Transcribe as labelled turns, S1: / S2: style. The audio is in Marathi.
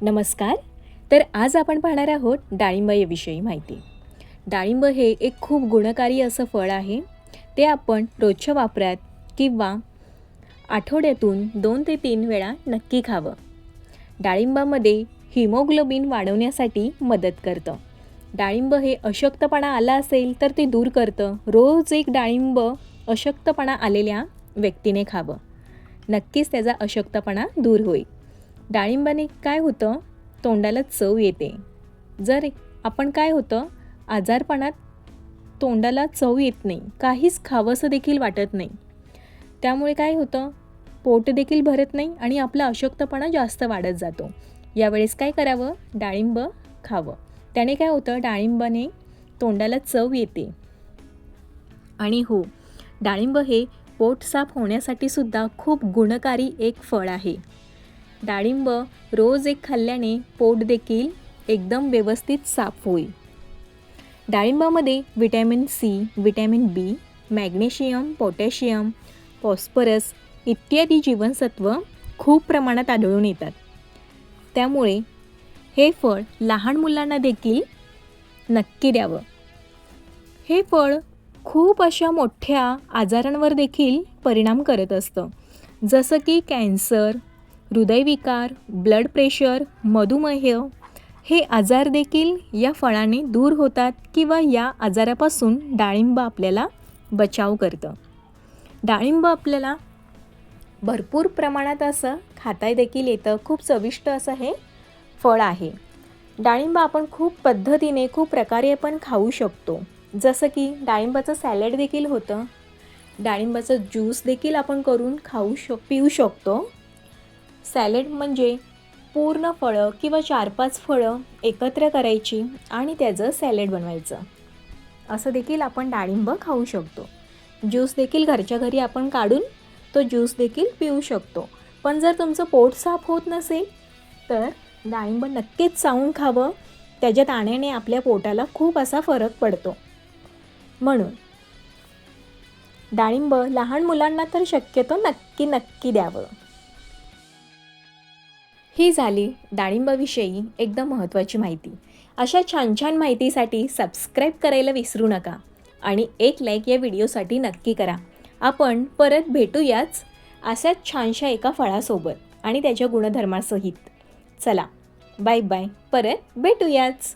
S1: नमस्कार. तर आज आपण पाहणार आहोत डाळिंबाविषयी माहिती. डाळिंब हे एक खूप गुणकारी असं फळ आहे. ते आपण रोजच्या वापरात किंवा आठवड्यातून 2 ते 3 वेळा नक्की खावं. डाळिंबामध्ये हिमोग्लोबिन वाढवण्यासाठी मदत करतं. डाळिंब हे अशक्तपणा आला असेल तर ते दूर करतं. रोज एक डाळिंब अशक्तपणा आलेल्या व्यक्तीने खावं. नक्कीच त्याचा अशक्तपणा दूर होईल. डाळिंबाने काय होतं, तोंडाला चव येते. जर आपण काय होतं, आजारपणात तोंडाला चव येत नाही, काहीच खावंसं देखील वाटत नाही. त्यामुळे काय होतं, पोट देखील भरत नाही आणि आपला अशक्तपणा जास्त वाढत जातो. यावेळेस काय करावं, डाळिंब खावं. त्याने काय होतं, डाळिंबाने तोंडाला चव येते. आणि हो, डाळिंब हे पोट साफ होण्यासाठी सुद्धा खूप गुणकारी एक फळ आहे. डाळिंब रोज एक खाल्ल्याने पोट देखील एकदम व्यवस्थित साफ होईल. डाळिंबामध्ये व्हिटॅमिन सी, व्हिटॅमिन बी, मॅग्नेशियम, पोटॅशियम, फॉस्फरस इत्यादी जीवनसत्व खूप प्रमाणात आढळून येतात. त्यामुळे हे फळ लहान मुलांना देखील नक्की द्यावं. हे फळ खूप अशा मोठ्या आजारांवर देखील परिणाम करत असतं, जसं की कॅन्सर, हृदयविकार, ब्लड प्रेशर, मधुमेह हे आजार देखील या फळाने दूर होतात किंवा या आजारापासून डाळिंब आपल्याला बचाव करतं. डाळिंब आपल्याला भरपूर प्रमाणात असं खाता देखील येतं. खूप चविष्ट असं हे फळ आहे. डाळिंब आपण खूप पद्धतीने, खूप प्रकारे आपण खाऊ शकतो. जसं की डाळिंबाचं सॅलड देखील होतं. डाळिंबाचं ज्यूस देखील आपण करून पिऊ शकतो. सॅलड म्हणजे पूर्ण फळं किंवा 4-5 फळं एकत्र करायची आणि त्याचं सॅलड बनवायचं. असं देखील आपण डाळिंब खाऊ शकतो. ज्यूस देखील घरच्या घरी आपण काढून तो ज्यूस देखील पिऊ शकतो. पण जर तुमचं पोट साफ होत नसेल तर डाळिंब नक्कीच चावून खावं. त्याच्या दाण्याने आपल्या पोटाला खूप असा फरक पडतो. म्हणून डाळिंब लहान मुलांना तर शक्यतो नक्की द्यावं. ही झाली डाळिंबाविषयी एकदम महत्त्वाची माहिती. अशा छान छान माहितीसाठी सबस्क्राईब करायला विसरू नका आणि एक लाईक या व्हिडिओसाठी नक्की करा. आपण परत भेटूयाच अशाच छानशा एका फळासोबत आणि त्याच्या गुणधर्मासहित. चला, बाय बाय. परत भेटूयाच.